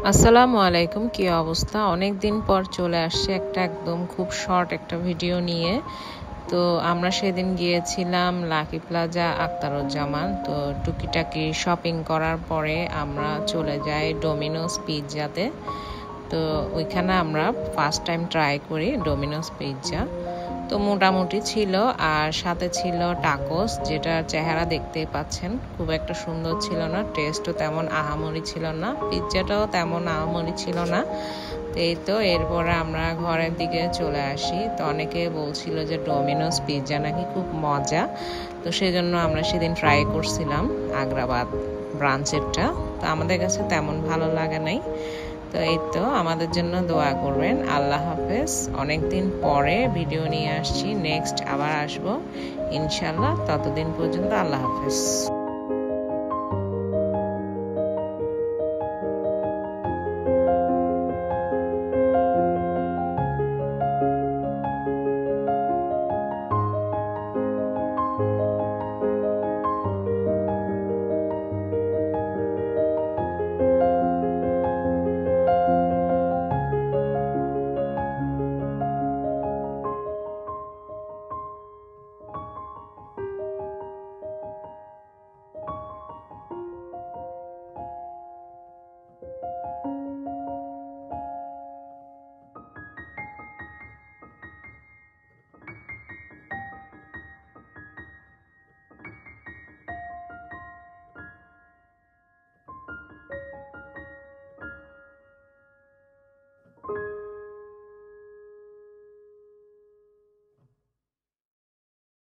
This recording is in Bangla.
আসসালামু আলাইকুম, কি অবস্থা? অনেক দিন পর চলে আসছে একদম খুব শর্ট একটা ভিডিও নিয়ে। তো আমরা সেদিন গিয়েছিলাম লাকি প্লাজা আখতারুজ্জামান। তো টুকিটাকি শপিং করার পরে আমরা চলে যাই ডোমিনোস পিৎজাতে। তো ওইখানে আমরা ফার্স্ট টাইম ট্রাই করি ডোমিনোস পিৎজা। তো মোটামুটি ছিল, আর সাথে ছিল টাকোস, যেটা চেহারা দেখতেই পাচ্ছেন খুব একটা সুন্দর ছিল না, টেস্টও তেমন আহামরি ছিল না, পিৎজাটাও তেমন আহামরি ছিল না। তো এই তো এরপরে আমরা ঘরের দিকে চলে আসি। তো অনেকে বলছিল যে ডোমিনোস পিৎজা নাকি খুব মজা, তো সেই জন্য আমরা সেদিন ট্রাই করছিলাম আগ্রাবাদ ব্রাঞ্চেরটা। তো আমাদের কাছে তেমন ভালো লাগে নাই। তো এই তো আমাদের জন্য দোয়া করবেন। আল্লাহ হাফেজ। অনেকদিন পরে ভিডিও নিয়ে আসছি, নেক্সট আবার আসবো ইনশাল্লাহ। ততদিন পর্যন্ত আল্লাহ হাফেজ।